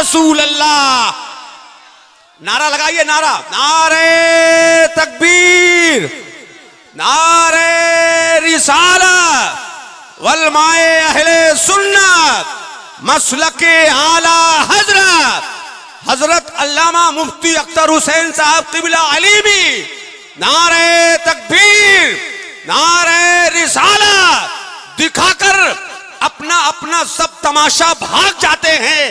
रसूल अल्लाह। नारा लगाइए, नारा, नारे तकबीर, नारे रिसालत वल माए अहले सुन्नत मसलके आला हजरत हजरत अल्लामा मुफ्ती अख्तर हुसैन साहब क़िबला अलीमी। नारे तकबीर, नारे रिसालत दिखाकर अपना अपना सब तमाशा भाग जाते हैं,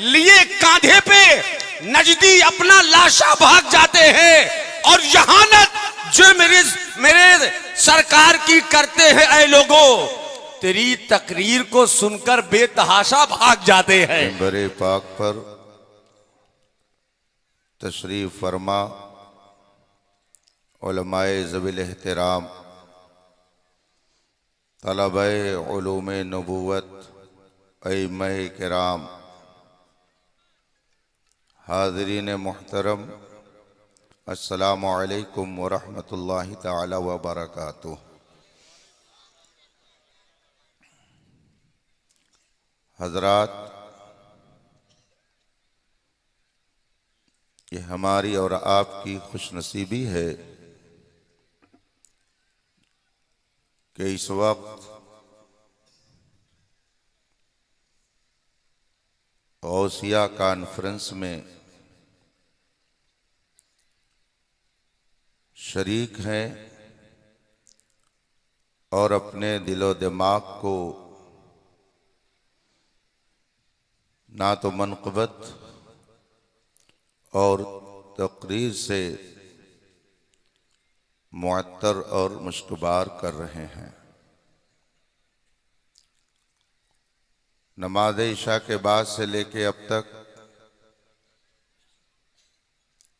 लिए कांधे पे नजदी अपना लाशा भाग जाते हैं। और यहानत जो मेरे सरकार की करते हैं, ऐ लोगों तेरी तकरीर को सुनकर बेतहाशा भाग जाते हैं। मिंबर पाक पर तशरीफ फरमा उलमाए ज़वील एहतराम, तलबे उलूमे नबूवत, अइम्माए किराम, हाज़रीन मुहतरम, अस्सलामु अलैकुम व रहमतुल्लाहि तआला व बरकातुहू। हज़रात, ये हमारी और आपकी खुशनसीबी है कि इस वक्त गौसिया कॉन्फ्रेंस में शरीक हैं और अपने दिलो दिमाग को ना तो मनक़बत और तकरीर से मुअत्तर और मुश्कबार कर रहे हैं। नमाज इशा के बाद से लेके अब तक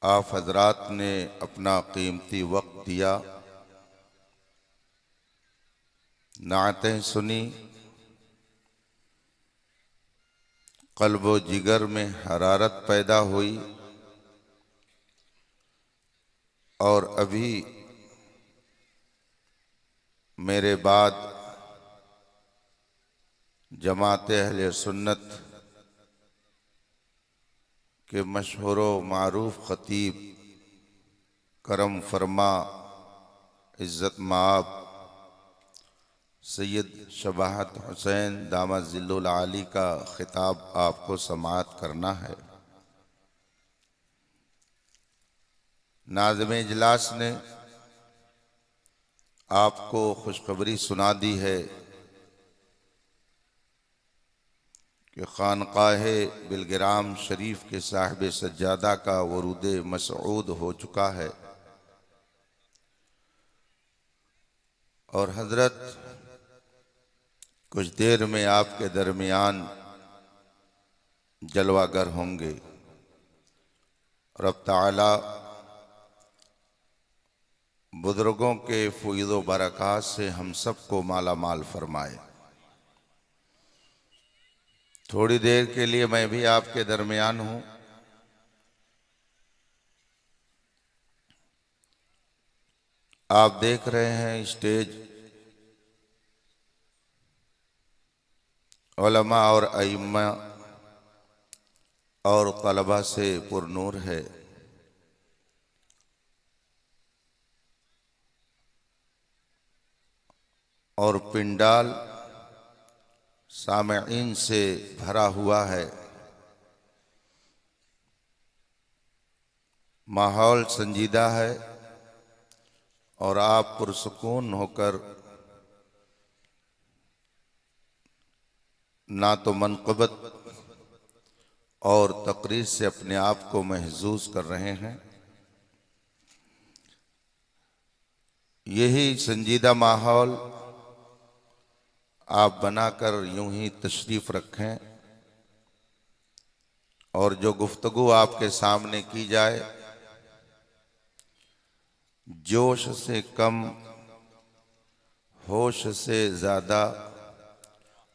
आप हजरात ने अपना कीमती वक्त दिया, नातें सुनी, क़ल्ब व जिगर में हरारत पैदा हुई और अभी मेरे बाद जमात अहले सुन्नत के मशहूर व मारूफ खतीब करम फरमा इज़्ज़त माब सैयद शबाहत हुसैन दामद ज़िल्लुल आली का खिताब आपको समाअत करना है। नाज़िम इजलास ने आपको खुशखबरी सुना दी है कि खानकाहे बिलगिराम शरीफ के साहिब सज्जादा का वरूद मसऊद हो चुका है और हजरत कुछ देर में आपके दरमियान जलवागर होंगे। रब ताला बुजुर्गों के फ़ुइज़ व बरक़ात से हम सबको माला माल फरमाए। थोड़ी देर के लिए मैं भी आपके दरमियान हूँ। आप देख रहे हैं स्टेज उलमा और अइम्मा और तलबा से पुरनूर है। और पिंडाल सामईन से भरा हुआ है। माहौल संजीदा है और आप पुरसुकून होकर ना तो मनक़बत और तकरीर से अपने आप को महजूज कर रहे हैं। यही संजीदा माहौल आप बनाकर यूं ही तशरीफ रखें और जो गुफ्तगू आपके सामने की जाए जोश से कम होश से ज़्यादा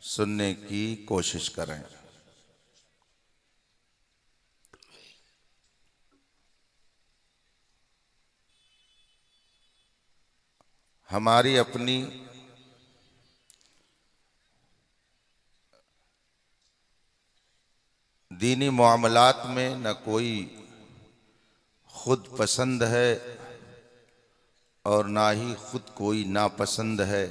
सुनने की कोशिश करें। हमारी अपनी दीनी मामलात में न कोई खुद पसंद है और ना ही खुद कोई नापसंद है।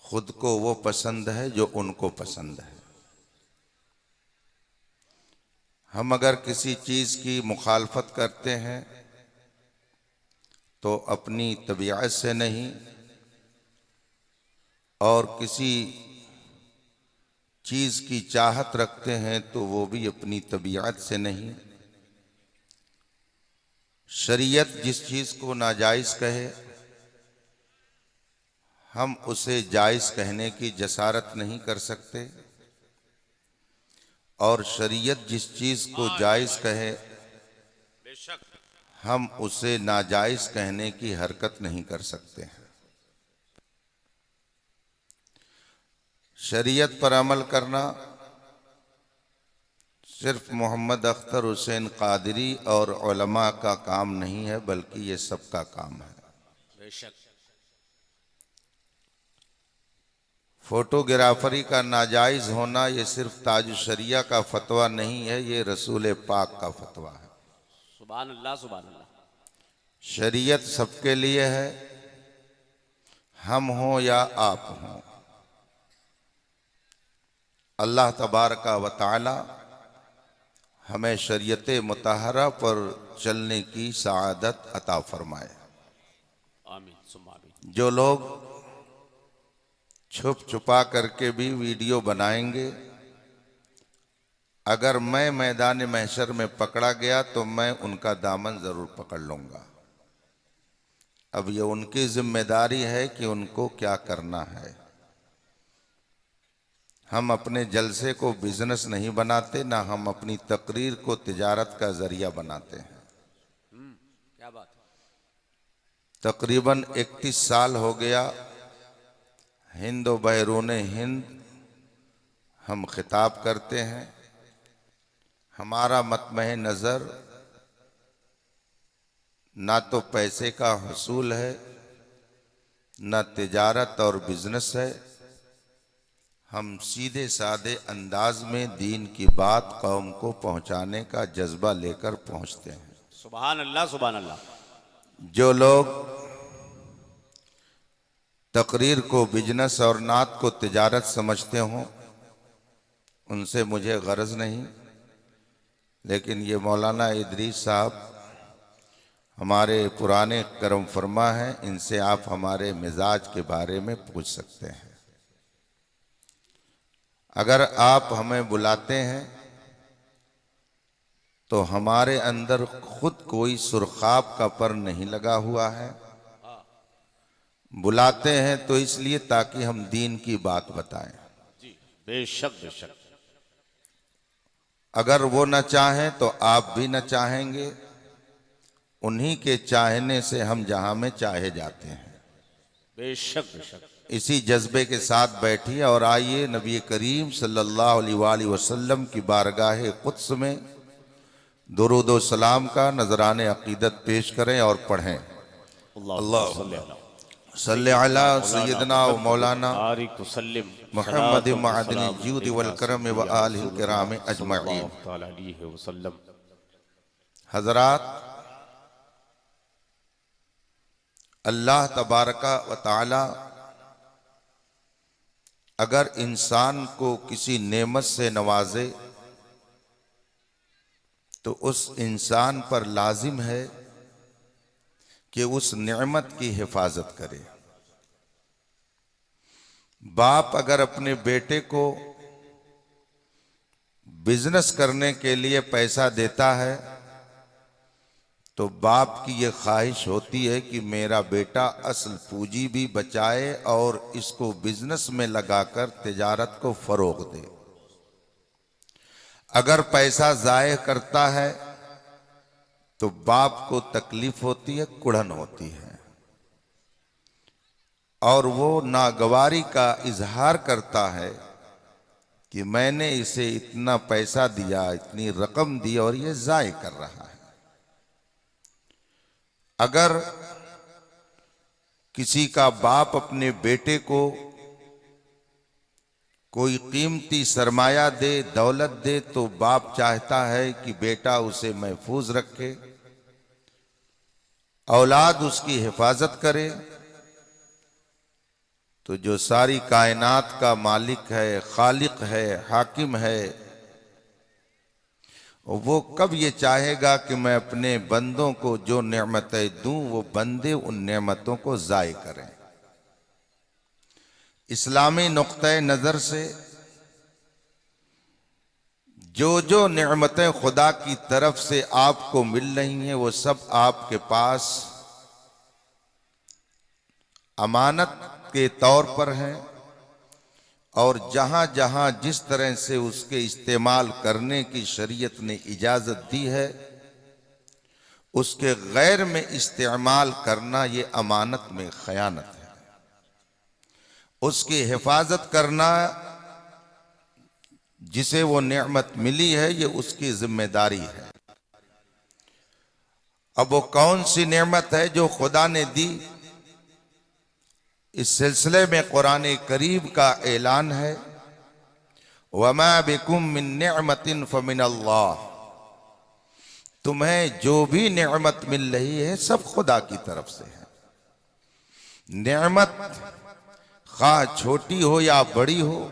खुद को वो पसंद है जो उनको पसंद है। हम अगर किसी चीज़ की मुखालफत करते हैं तो अपनी तबीयत से नहीं, और किसी चीज़ की चाहत रखते हैं तो वो भी अपनी तबीयत से नहीं। शरीयत जिस चीज़ को नाजायज़ कहे हम उसे जायज़ कहने की जसारत नहीं कर सकते, और शरीयत जिस चीज़ को जायज़ कहे हम उसे नाजायज़ कहने की हरकत नहीं कर सकते हैं। शरीयत पर अमल करना सिर्फ मोहम्मद अख्तर हुसैन कादरी और उलमा का काम नहीं है, बल्कि ये सबका काम है। बेशक। फोटोग्राफरी का नाजायज़ होना ये सिर्फ ताज शरिया का फतवा नहीं है, ये रसूल पाक का फतवा है। सुभान अल्लाह, सुभान अल्लाह। शरीयत सबके लिए है, हम हों या आप हों। अल्लाह तबारका व तआला हमें शरीयत मुतहरा पर चलने की सआदत अता फरमाए। आमीन सुम्मा आमीन। जो लोग छुप छुपा करके भी वीडियो बनाएंगे, अगर मैं मैदान महशर में पकड़ा गया तो मैं उनका दामन जरूर पकड़ लूंगा। अब ये उनकी जिम्मेदारी है कि उनको क्या करना है। हम अपने जलसे को बिजनेस नहीं बनाते, ना हम अपनी तकरीर को तिजारत का जरिया बनाते हैं। क्या बात है। तकरीबन 31 साल हो गया हिंद व बैरून हिंद हम खिताब करते हैं। हमारा मतमह नज़र ना तो पैसे का हसूल है, ना तिजारत और बिजनेस है। हम सीधे सादे अंदाज में दीन की बात कौम को पहुंचाने का जज्बा लेकर पहुंचते हैं। सुभान अल्लाह, सुभान अल्लाह। जो लोग तकरीर को बिजनेस और नात को तिजारत समझते हों उनसे मुझे गरज नहीं, लेकिन ये मौलाना इदरीस साहब हमारे पुराने करम फरमा हैं, इनसे आप हमारे मिजाज के बारे में पूछ सकते हैं। अगर आप हमें बुलाते हैं तो हमारे अंदर खुद कोई सुरखाब का पर नहीं लगा हुआ है। बुलाते हैं तो इसलिए ताकि हम दीन की बात बताएं। जी बेशक बेशक। अगर वो न चाहें तो आप भी न चाहेंगे, उन्हीं के चाहने से हम जहां में चाहे जाते हैं। बेशक बेशक। इसी जज्बे के साथ बैठिए और आइए नबी करीम सल्लल्लाहु अलैहि वसल्लम की बारगाह कुद्स में दुरूद व सलाम का नजराने अकीदत पेश करें और पढ़ें। अल्लाह सल्ले अला सय्यदना व मौलाना मुहम्मद मअदनी जूद वल करम व आलिहि किराम अजमईन। हजरात, अल्लाह तबारका व तआला अगर इंसान को किसी नेमत से नवाजे तो उस इंसान पर लाजिम है कि उस नेमत की हिफाजत करे। बाप अगर अपने बेटे को बिजनेस करने के लिए पैसा देता है तो बाप की ये ख्वाहिश होती है कि मेरा बेटा असल पूंजी भी बचाए और इसको बिजनेस में लगाकर तिजारत को फरोग दे। अगर पैसा जाया करता है तो बाप को तकलीफ होती है, कुढ़न होती है, और वो नागवारी का इजहार करता है कि मैंने इसे इतना पैसा दिया, इतनी रकम दी और ये जाया कर रहा है। अगर किसी का बाप अपने बेटे को कोई कीमती सरमाया दे, दौलत दे, तो बाप चाहता है कि बेटा उसे महफूज रखे, औलाद उसकी हिफाजत करे। तो जो सारी कायनात का मालिक है, खालिक है, हाकिम है, वो कब ये चाहेगा कि मैं अपने बंदों को जो नेमतें दूं वो बंदे उन नेमतों को ज़ाय करें। इस्लामी नुक्ते नज़र से जो नेमतें खुदा की तरफ से आपको मिल रही हैं वो सब आपके पास अमानत के तौर पर हैं, और जहां जहां जिस तरह से उसके इस्तेमाल करने की शरीयत ने इजाजत दी है, उसके गैर में इस्तेमाल करना ये अमानत में खयानत है। उसकी हिफाजत करना, जिसे वो नेमत मिली है, ये उसकी जिम्मेदारी है। अब वो कौन सी नेमत है जो खुदा ने दी, इस सिलसिले में कुरान करीम का ऐलान है, वमा बिकुम मिन निअमतिन फमिन अल्लाह। तुम्हें जो भी नेमत मिल रही है सब खुदा की तरफ से है। नेमत खा छोटी हो या बड़ी हो,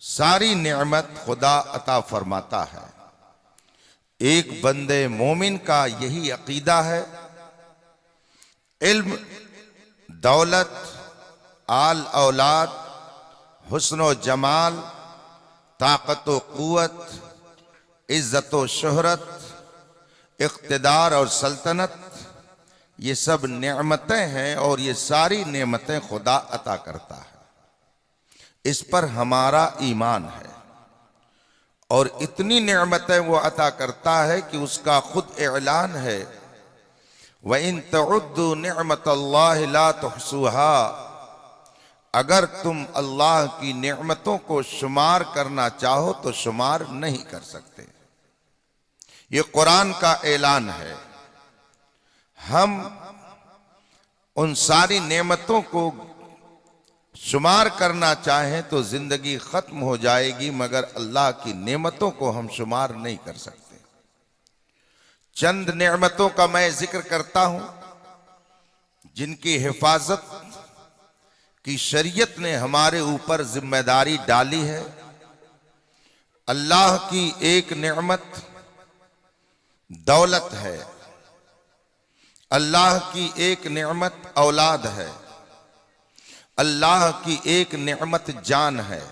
सारी नेमत खुदा अता फरमाता है। एक बंदे मोमिन का यही अकीदा है। इल्म, दौलत, आल औलाद, हुस्न व जमाल, ताकत व कुव्वत, इज्जत व शोहरत, इख्तिदार और सल्तनत, ये सब नेमतें हैं और ये सारी नेमतें खुदा अता करता है। इस पर हमारा ईमान है, और इतनी नेमतें वो अता करता है कि उसका खुद ऐलान है, व इन तउद्दु निअमतल्लाहि ला तुहसूहा। अगर तुम अल्लाह की नेमतों को शुमार करना चाहो तो शुमार नहीं कर सकते। ये कुरान का ऐलान है। हम उन सारी नेमतों को शुमार करना चाहें तो जिंदगी खत्म हो जाएगी, मगर अल्लाह की नेमतों को हम शुमार नहीं कर सकते। चंद नेमतों का मैं जिक्र करता हूं जिनकी हिफाजत की शरीयत ने हमारे ऊपर जिम्मेदारी डाली है। अल्लाह की एक नेमत दौलत है, अल्लाह की एक नेमत औलाद है, अल्लाह की एक नेमत जान है।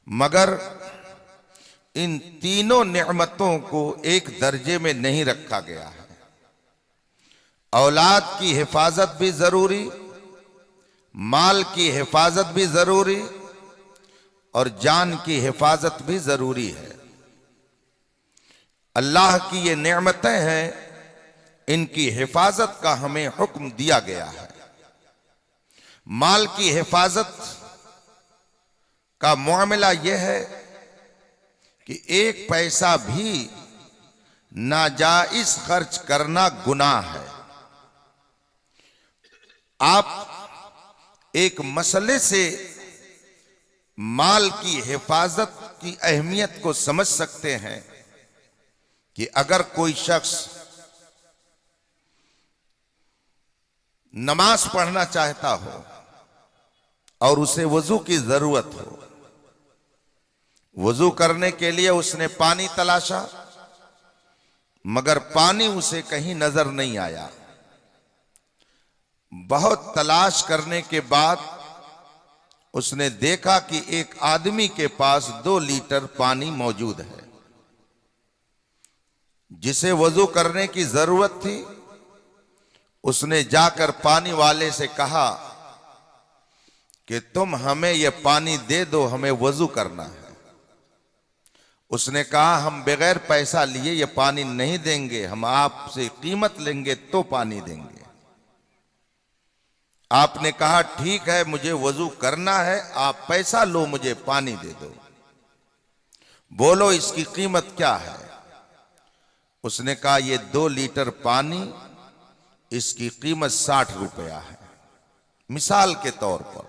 मगर इन तीनों नेमतों को एक दर्जे में नहीं रखा गया है। औलाद की हिफाजत भी जरूरी, माल की हिफाजत भी जरूरी, और जान की हिफाजत भी जरूरी है। अल्लाह की ये नेमतें हैं, इनकी हिफाजत का हमें हुक्म दिया गया है। माल की हिफाजत का मामला यह है कि एक पैसा भी नाजायज खर्च करना गुनाह है। आप एक मसले से माल की हिफाजत की अहमियत को समझ सकते हैं कि अगर कोई शख्स नमाज पढ़ना चाहता हो और उसे वजू की जरूरत हो, वजू करने के लिए उसने पानी तलाशा, मगर पानी उसे कहीं नजर नहीं आया। बहुत तलाश करने के बाद उसने देखा कि एक आदमी के पास 2 लीटर पानी मौजूद है, जिसे वजू करने की जरूरत थी। उसने जाकर पानी वाले से कहा कि तुम हमें यह पानी दे दो, हमें वजू करना है। उसने कहा हम बगैर पैसा लिए ये पानी नहीं देंगे, हम आपसे कीमत लेंगे तो पानी देंगे। आपने कहा ठीक है, मुझे वजू करना है, आप पैसा लो, मुझे पानी दे दो। बोलो इसकी कीमत क्या है? उसने कहा ये 2 लीटर पानी, इसकी कीमत 60 रुपया है, मिसाल के तौर पर।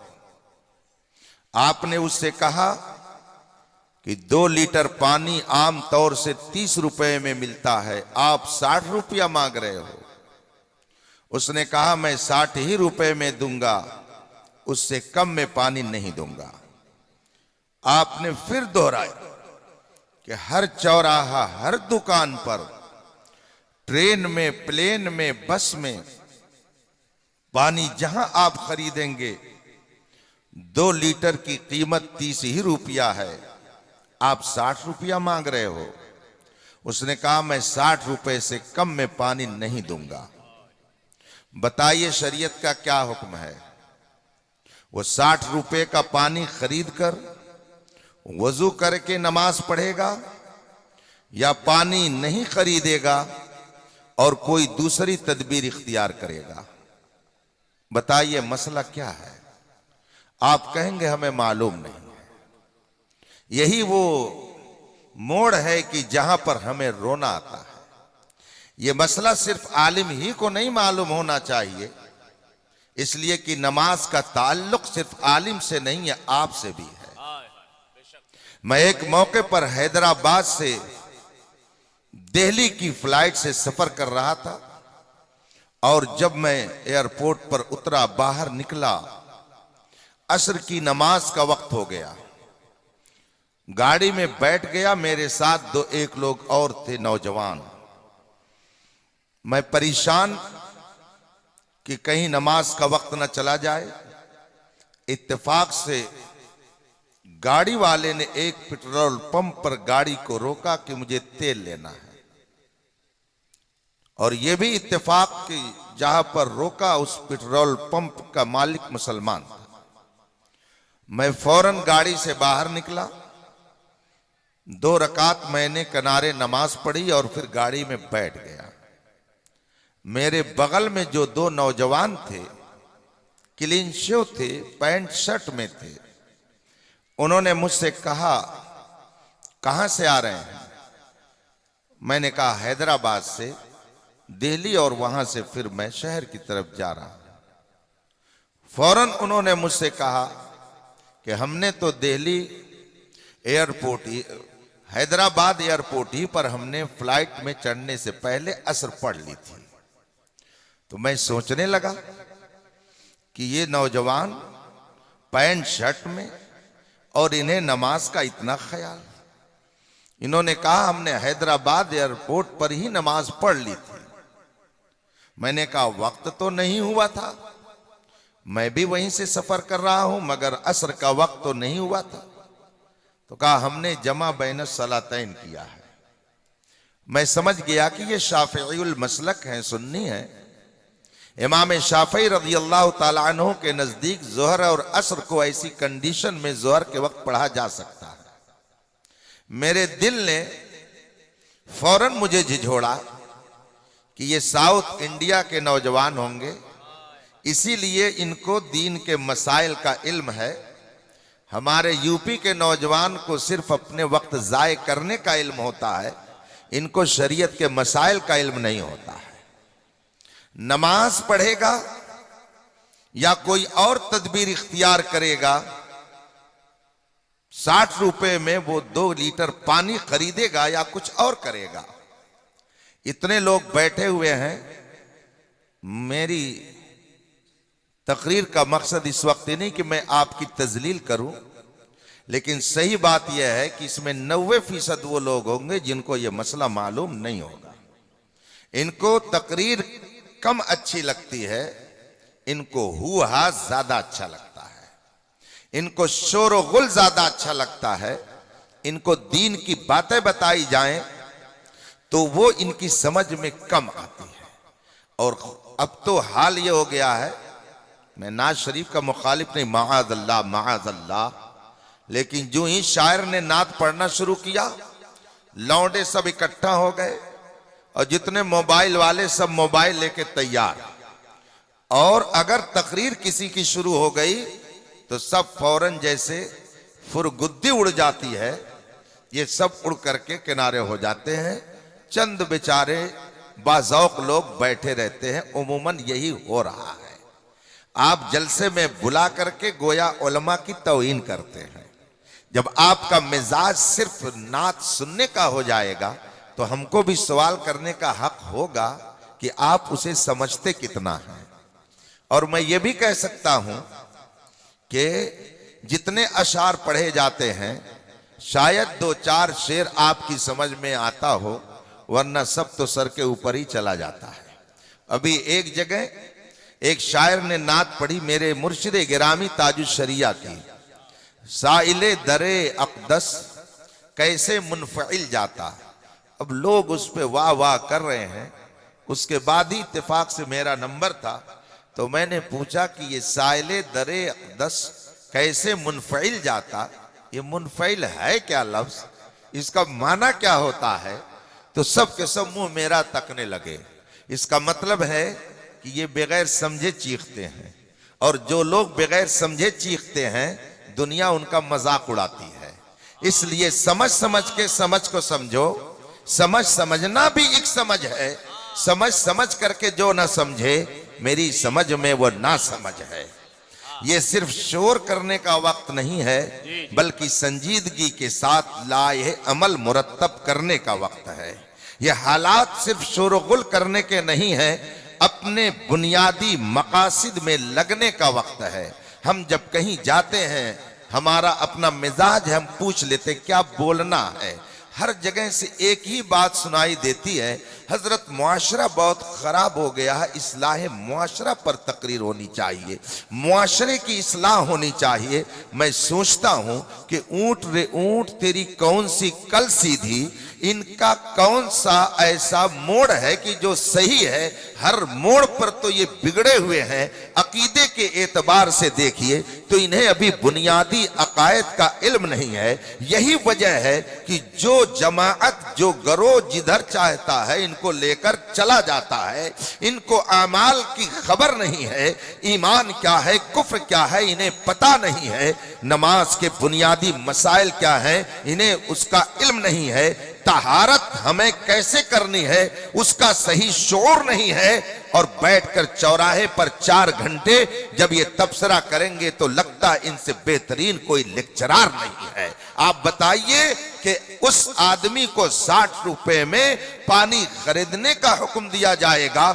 आपने उससे कहा कि 2 लीटर पानी आम तौर से 30 रुपए में मिलता है, आप 60 रुपया मांग रहे हो। उसने कहा मैं 60 ही रुपए में दूंगा, उससे कम में पानी नहीं दूंगा। आपने फिर दोहराया कि हर चौराहा, हर दुकान पर, ट्रेन में, प्लेन में, बस में पानी जहां आप खरीदेंगे 2 लीटर की कीमत 30 ही रुपया है, आप 60 रुपया मांग रहे हो। उसने कहा मैं 60 रुपए से कम में पानी नहीं दूंगा। बताइए शरीयत का क्या हुक्म है? वो 60 रुपए का पानी खरीद कर वजू करके नमाज पढ़ेगा या पानी नहीं खरीदेगा और कोई दूसरी तदबीर इख्तियार करेगा? बताइए मसला क्या है? आप कहेंगे हमें मालूम नहीं है। यही वो मोड़ है कि जहां पर हमें रोना आता है। ये मसला सिर्फ आलिम ही को नहीं मालूम होना चाहिए, इसलिए कि नमाज का ताल्लुक सिर्फ आलिम से नहीं है, आपसे भी है। मैं एक मौके पर हैदराबाद से दिल्ली की फ्लाइट से सफर कर रहा था और जब मैं एयरपोर्ट पर उतरा, बाहर निकला, असर की नमाज का वक्त हो गया। गाड़ी में बैठ गया, मेरे साथ 1 लोग और थे, नौजवान। मैं परेशान कि कहीं नमाज का वक्त न चला जाए। इत्तेफाक से गाड़ी वाले ने एक पेट्रोल पंप पर गाड़ी को रोका कि मुझे तेल लेना है, और यह भी इत्तेफाक कि जहां पर रोका उस पेट्रोल पंप का मालिक मुसलमान था। मैं फौरन गाड़ी से बाहर निकला, 2 रकात मैंने किनारे नमाज पढ़ी और फिर गाड़ी में बैठ गया। मेरे बगल में जो 2 नौजवान थे, क्लीन शेव थे, पैंट शर्ट में थे, उन्होंने मुझसे कहा कहां से आ रहे हैं? मैंने कहा हैदराबाद से दिल्ली, और वहां से फिर मैं शहर की तरफ जा रहा हूं। फौरन उन्होंने मुझसे कहा कि हमने तो दिल्ली एयरपोर्ट ही, हैदराबाद एयरपोर्ट ही पर हमने फ्लाइट में चढ़ने से पहले असर पढ़ ली थी। तो मैं सोचने लगा कि ये नौजवान पैंट शर्ट में और इन्हें नमाज का इतना ख्याल। इन्होंने कहा हमने हैदराबाद एयरपोर्ट पर ही नमाज पढ़ ली थी। मैंने कहा वक्त तो नहीं हुआ था, मैं भी वहीं से सफर कर रहा हूं, मगर असर का वक्त तो नहीं हुआ था। तो कहा हमने जमा बैन सलातैन किया है। मैं समझ गया कि ये शाफिउल मसलक हैं, सुन्नी हैं। इमाम शाफी रज़ी अल्लाह ताला अन्हु के नजदीक जोहर और असर को ऐसी कंडीशन में जोहर के वक्त पढ़ा जा सकता है। मेरे दिल ने फौरन मुझे झिझोड़ा कि ये साउथ इंडिया के नौजवान होंगे, इसीलिए इनको दीन के मसाइल का इल्म है। हमारे यूपी के नौजवान को सिर्फ अपने वक्त जाय करने का इल्म होता है, इनको शरीयत के मसाइल का इल्म नहीं होता है। नमाज पढ़ेगा या कोई और तदबीर इख्तियार करेगा, 60 रुपए में वो 2 लीटर पानी खरीदेगा या कुछ और करेगा। इतने लोग बैठे हुए हैं। मेरी तकरीर का मकसद इस वक्त नहीं कि मैं आपकी तजलील करूं, लेकिन सही बात यह है कि इसमें 90% वो लोग होंगे जिनको यह मसला मालूम नहीं होगा। इनको तकरीर कम अच्छी लगती है, इनको हुआ ज्यादा अच्छा लगता है, इनको शोर व गुल ज्यादा अच्छा लगता है। इनको दीन की बातें बताई जाएं तो वो इनकी समझ में कम आती है। और अब तो हाल ये हो गया है, मैं नाज शरीफ का मुखालिफ नहीं, माअज़ल्लाह माअज़ल्लाह, लेकिन जो ही शायर ने नात पढ़ना शुरू किया, लौंडे सब इकट्ठा हो गए और जितने मोबाइल वाले सब मोबाइल लेके तैयार। और अगर तकरीर किसी की शुरू हो गई तो सब फौरन जैसे फुरगुद्दी उड़ जाती है, ये सब उड़ करके किनारे हो जाते हैं। चंद बेचारे बाज़ौक लोग बैठे रहते हैं। उमूमन यही हो रहा है। आप जलसे में बुला करके गोया उलमा की तौहीन करते हैं। जब आपका मिजाज सिर्फ नात सुनने का हो जाएगा तो हमको भी सवाल करने का हक होगा कि आप उसे समझते कितना हैं। और मैं ये भी कह सकता हूं कि जितने अशार पढ़े जाते हैं शायद 2-4 शेर आपकी समझ में आता हो, वरना सब तो सर के ऊपर ही चला जाता है। अभी एक जगह एक शायर ने नात पढ़ी मेरे मुर्शिदे गिरामी ताजुश शरिया की, साइले दरे अक़दस कैसे मुनफ़इल जाता। अब लोग उस पे वाह वाह कर रहे हैं। उसके बाद ही इत्तेफाक से मेरा नंबर था, तो मैंने पूछा कि ये साइले दरे अक़दस कैसे मुनफ़इल जाता, ये मुनफ़इल है क्या लफ्ज, इसका माना क्या होता है? तो सब के सब मुंह मेरा तकने लगे। इसका मतलब है कि ये बगैर समझे चीखते हैं, और जो लोग बगैर समझे चीखते हैं दुनिया उनका मजाक उड़ाती है। इसलिए समझ समझ के समझ को समझो। समझ समझना भी एक समझ है। समझ समझ करके जो ना समझे मेरी समझ में वो ना समझ है। ये सिर्फ शोर करने का वक्त नहीं है, बल्कि संजीदगी के साथ लाए अमल मुरत्तब करने का वक्त है। ये हालात सिर्फ शोरगुल करने के नहीं है, अपने बुनियादी मकासिद में लगने का वक्त है। हम जब कहीं जाते हैं हमारा अपना मिजाज है, हम पूछ लेते क्या बोलना है। हर जगह से एक ही बात सुनाई देती है, हजरत मुआशरा बहुत खराब हो गया है, इस्लाह मुआशरा पर तकरीर होनी चाहिए, मुआशरे की इस्लाह होनी चाहिए। मैं सोचता हूं कि ऊंट रे ऊंट तेरी कौन सी कल सीधी, इनका कौन सा ऐसा मोड़ है कि जो सही है, हर मोड़ पर तो ये बिगड़े हुए हैं। अकीदे के एतबार से देखिए तो इन्हें अभी बुनियादी अकायद का इल्म नहीं है। यही वजह है कि जो जमाअत जो गरोह जिधर चाहता है इनको लेकर चला जाता है। इनको आमाल की खबर नहीं है, ईमान क्या है कुफ्र क्या है इन्हें पता नहीं है, नमाज के बुनियादी मसाइल क्या है इन्हें उसका इल्म नहीं है, तहारत हमें कैसे करनी है उसका सही शोर नहीं है। और बैठकर चौराहे पर 4 घंटे जब ये तबसरा करेंगे तो लगता है इनसे बेहतरीन कोई लेक्चरार नहीं है। आप बताइए कि उस आदमी को 60 रुपए में पानी खरीदने का हुक्म दिया जाएगा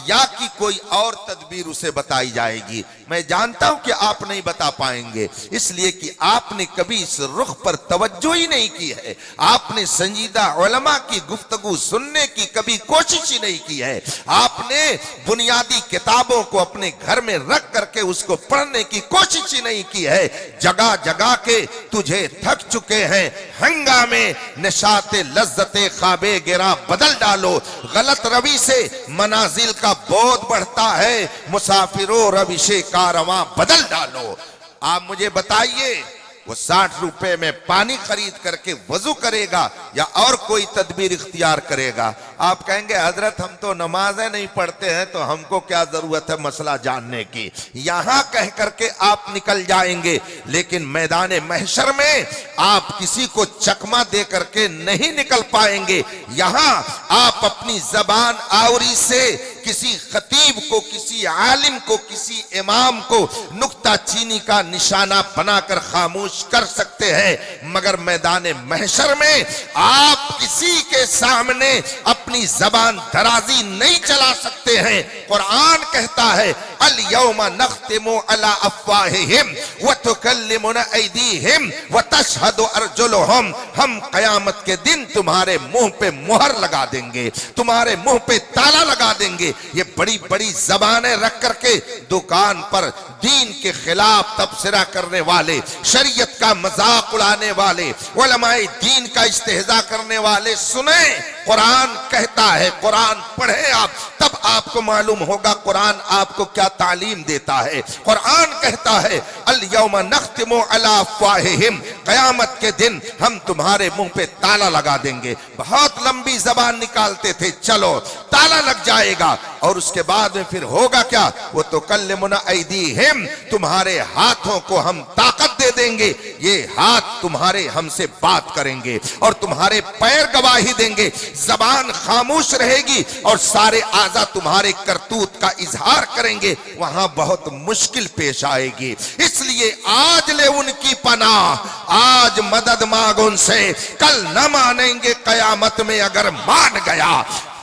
या कि कोई और तदबीर उसे बताई जाएगी? मैं जानता हूं कि आप नहीं बता पाएंगे, इसलिए कि आपने कभी इस रुख पर तवज्जो ही नहीं की है। आपने संजीदा उलमा की गुफ्तगू सुनने की कभी कोशिश ही नहीं की है। आपने बुनियादी किताबों को अपने घर में रख करके उसको पढ़ने की कोशिश ही नहीं की है। जगह जगह के तुझे थक चुके हैं हंगामे, नशाते लज्जते ख्वाबे गिरा बदल डालो। गलत रवि से मनाजिल का बोध बढ़ता है, मुसाफिरों रविशे कारवां बदल डालो। आप मुझे बताइए वो 60 रुपए में पानी खरीद करके वजू करेगा या और कोई तदबीर इख्तियार करेगा? आप कहेंगे हजरत हम तो नमाजें नहीं पढ़ते हैं तो हमको क्या जरूरत है मसला जानने की। यहां कह करके आप निकल जाएंगे, लेकिन मैदान महशर में आप किसी को चकमा दे करके नहीं निकल पाएंगे। यहां आप अपनी जबान आवरी से किसी खतीब को, किसी आलिम को, किसी इमाम को नुक्ता चीनी का निशाना बनाकर खामोश कर सकते हैं, मगर मैदान महशर में आप किसी के सामने अपनी जबान दराजी नहीं चला सकते हैं। कुरान कहता है अल यौमा नख्तिमु अला अफ़वाहिहिम व तुकल्लिमुना ऐदीहिम व तशहदु अर्जुलुहुम। हम कयामत के दिन तुम्हारे मुंह पे मुहर लगा देंगे, तुम्हारे मुंह पे ताला लगा देंगे। ये बड़ी बड़ी जबानें रख करके दुकान पर दीन के खिलाफ तबसरा करने वाले, शरीयत का मजाक उड़ाने वाले, उलमाए दीन का इस्तेहजा करने वाले सुने कुरान कहता है। कुरान पढ़े आप, तब आपको मालूम होगा कुरान आपको क्या तालीम देता है। कुरान कहता है अल यौमा नख्तिमु अला अफ़वाहिहिम, कयामत के दिन हम तुम्हारे मुंह पे ताला लगा देंगे। बहुत लंबी जबान निकालते थे, चलो ताला लग जाएगा। और उसके बाद में फिर होगा क्या? वो तो कल्लिमुना ऐदीहिम, तुम्हारे हाथों को हम ताकत दे देंगे, ये हाथ तुम्हारे हमसे बात करेंगे और तुम्हारे पैर गवाही देंगे, जबान खामोश रहेगी और सारे आज़ा तुम्हारे करतूत का इजहार करेंगे, वहां बहुत मुश्किल पेश आएगी। इसलिए आज ले उनकी पनाह, आज मदद मांग उनसे, कल न मानेंगे कयामत में अगर मान गया।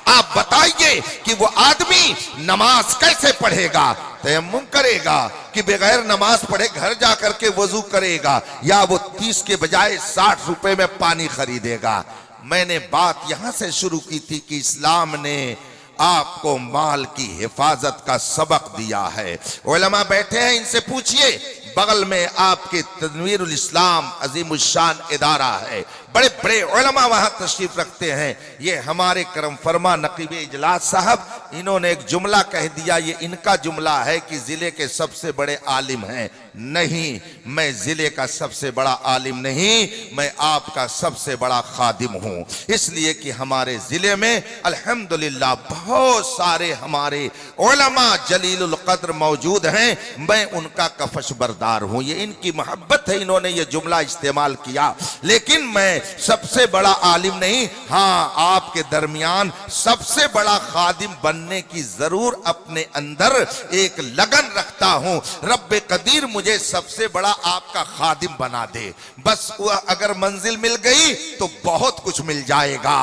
आप बताइए कि वो आदमी नमाज कैसे पढ़ेगा? तयम्मुम करेगा कि बगैर नमाज पढ़े घर जाकर के वजू करेगा, या वो 30 के बजाय 60 रुपए में पानी खरीदेगा? मैंने बात यहां से शुरू की थी कि इस्लाम ने आपको माल की हिफाजत का सबक दिया है। उलमा बैठे हैं, इनसे पूछिए, बगल में आपके तनवीरुल इस्लाम अजीमुल शान इदारा है, बड़े बड़े उलमा वहां तशरीफ रखते हैं। ये हमारे करम फरमा नकीब इजलास साहब, इन्होंने एक जुमला कह दिया, ये इनका जुमला है कि जिले के सबसे बड़े आलिम हैं। नहीं, मैं जिले का सबसे बड़ा आलिम नहीं, मैं आपका सबसे बड़ा खादिम हूं। इसलिए कि हमारे जिले में अल्हम्दुलिल्लाह बहुत सारे हमारे उलमा जलीलुल कद्र मौजूद हैं, मैं उनका कफश बरदार हूं। ये इनकी मोहब्बत है, इन्होंने ये जुमला इस्तेमाल किया। लेकिन मैं सबसे बड़ा आलिम नहीं, हाँ आपके दरमियान सबसे बड़ा खादिम बनने की जरूर अपने अंदर एक लगन रखता हूं। रब्बे कदीर मुझे सबसे बड़ा आपका खादिम बना दे, बस अगर मंजिल मिल गई तो बहुत कुछ मिल जाएगा।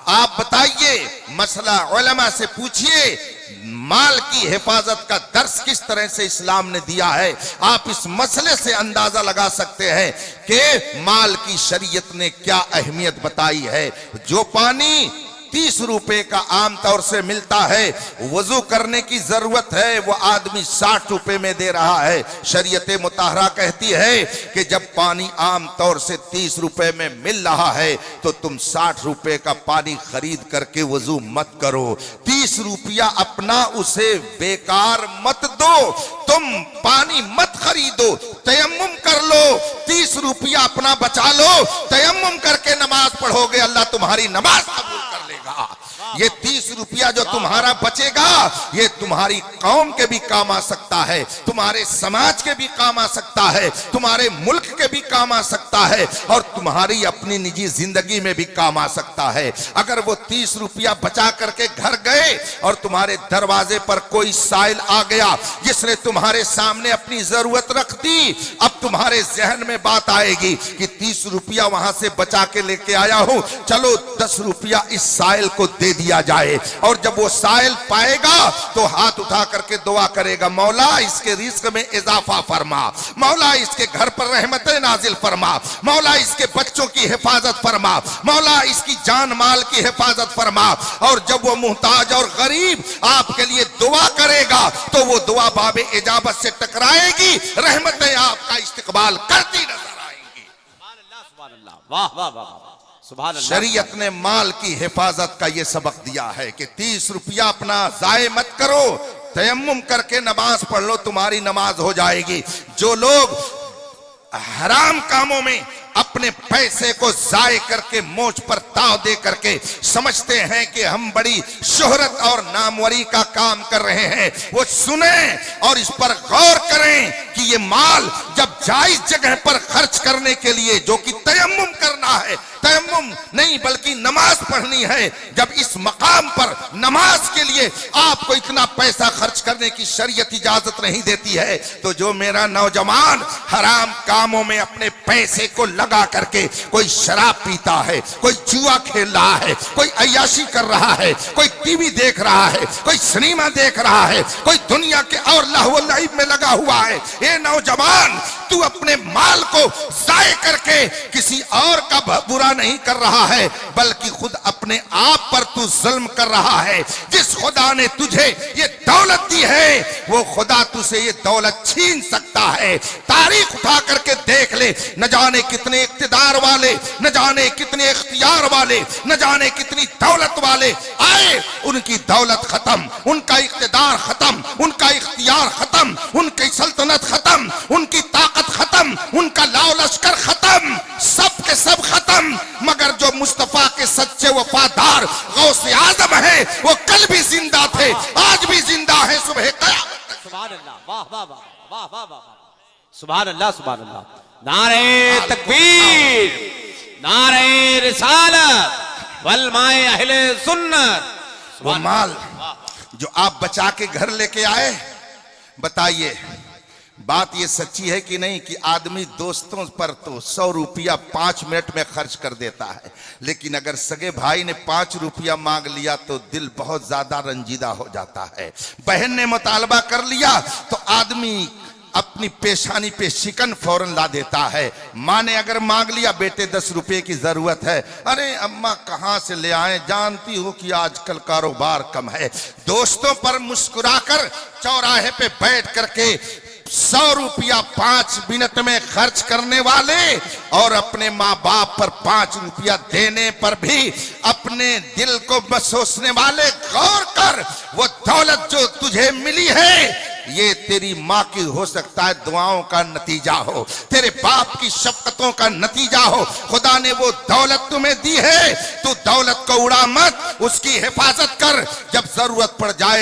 आप बताइए, मसला उलमा से पूछिए, माल की हिफाजत का दर्स किस तरह से इस्लाम ने दिया है। आप इस मसले से अंदाजा लगा सकते हैं कि माल की शरीयत ने क्या अहमियत बताई है। जो पानी 30 रुपए का आम तौर से मिलता है, वजू करने की जरूरत है, वो आदमी 60 रुपए में दे रहा है। शरीयत मुताहरा कहती है कि जब पानी आम तौर से 30 रुपए में मिल रहा है तो तुम 60 रुपए का पानी खरीद करके वजू मत करो। 30 रुपया अपना उसे बेकार मत दो, तुम पानी मत खरीदो, तयम्मुम कर लो। 30 रुपया अपना बचा लो, तयम्मुम करके नमाज पढ़ोगे, अल्लाह तुम्हारी नमाज कबूल कर लेगा। ये 30 रुपया जो तुम्हारा बचेगा, ये तुम्हारी कौम के भी काम आ सकता है, तुम्हारे समाज के भी काम आ सकता है, तुम्हारे मुल्क के भी काम आ सकता है, और तुम्हारी अपनी निजी जिंदगी में भी काम आ सकता है। अगर वो 30 रुपया बचा करके घर गए और तुम्हारे दरवाजे पर कोई साइल आ गया जिसने तुम्हारे सामने अपनी जरूरत रख दी, अब तुम्हारे जहन में बात आएगी कि 30 रुपया वहां से बचा के लेके आया हूं, चलो 10 रुपया इस साइल को दे दिया जाए। और जब वो साइल पाएगा तो हाथ उठा करके दुआ करेगा, मौला इसके रिस्क में इजाफा फरमा, मौला इसके घर पर रहमतें नाजिल फरमा, मौला इसके बच्चों की हिफाजत फरमा, मौला इसकी जान माल की हिफाजत फरमा। और जब वो मुहताज और गरीब आपके लिए दुआ करेगा तो वो दुआ बाबे इजाबत से टकराएगी, रहमतें आपका इस्तिकबाल करती नजर आएंगी। वाह वाह वाह। शरीयत ने माल की हिफाजत का यह सबक दिया है कि 30 रुपया अपना जाये मत करो, तयम्मुम करके नमाज पढ़ लो, तुम्हारी नमाज हो जाएगी। जो लोग हराम कामों में अपने पैसे को जाये करके मोच पर ताव दे करके समझते हैं कि हम बड़ी शोहरत और नामवरी का काम कर रहे हैं, वो सुने और इस पर गौर करें कि ये माल जब जायज जगह पर खर्च करने के लिए, जो कि तयम्मुम करना है, तयम्मुम नहीं बल्कि नमाज पढ़नी है, जब इस मकाम पर नमाज के लिए आपको इतना पैसा खर्च करने की शरीयत इजाजत नहीं देती है, तो जो मेरा नौजवान हराम कामों में अपने पैसे को लगा करके कोई शराब पीता है, कोई जुआ खेल रहा है, कोई अय्याशी कर रहा है, कोई टीवी देख रहा है, कोई सिनेमा देख रहा है, कोई दुनिया के और लहव लईब में लगा हुआ है, ये नौजवान तू अपने माल को जाये करके किसी और का बुरा नहीं कर रहा है, बल्कि खुद अपने आप पर तू जुल्म कर रहा है। जिस खुदा ने तुझे ये दौलत दी है, वो खुदा तुझसे ये दौलत छीन सकता है। तारीख उठा करके देख ले, न जाने कितने इख्तिदार वाले, न जाने कितने इख्तियार वाले, न जाने कितनी दौलत वाले आए, उनकी दौलत खत्म, उनका इख्तिदार खत्म, उनका इख्तियार खत्म, उनकी सल्तनत खत्म, उनकी ताकत खत्म, उनका लाओ लश्कर खत्म, सब के सब खत्म। मगर जो मुस्तफा के सच्चे वफादार गौसे आजम है, वो कल भी जिंदा थे, आज भी जिंदा है, सुबह कयामत तक। सुभान अल्लाह, वाह वाह वाह वाह वाह वाह, सुभान अल्लाह सुभान अल्लाह। नारे तकबीर, नारे रिसालत वल माए अहले सुन्नत। वो माल जो आप बचा के घर लेके आए, बताइए बात ये सच्ची है कि नहीं कि आदमी दोस्तों पर तो 100 रुपया 5 मिनट में खर्च कर देता है, लेकिन अगर सगे भाई ने 5 रुपया मांग लिया तो दिल बहुत ज्यादा रंजीदा हो जाता है। बहन ने मुतालबा कर लिया तो आदमी अपनी पेशानी पे शिकन फौरन ला देता है। माँ ने अगर मांग लिया बेटे 10 रुपए की जरूरत है, अरे अम्मा कहाँ से ले आए, जानती हो कि आजकल कारोबार कम है। दोस्तों पर मुस्कुराकर चौराहे पे बैठ करके 100 रुपया 5 मिनट में खर्च करने वाले और अपने माँ बाप पर 5 रुपया देने पर भी अपने दिल को बसोसने वाले, गौर कर वो दौलत जो तुझे मिली है ये तेरी माँ की हो सकता है दुआओं का नतीजा हो, तेरे बाप की शफकतों का नतीजा हो। खुदा ने वो दौलत तुम्हें दी है, तू दौलत को उड़ा मत, उसकी हिफाजत कर। जब जरूरत पड़ जाए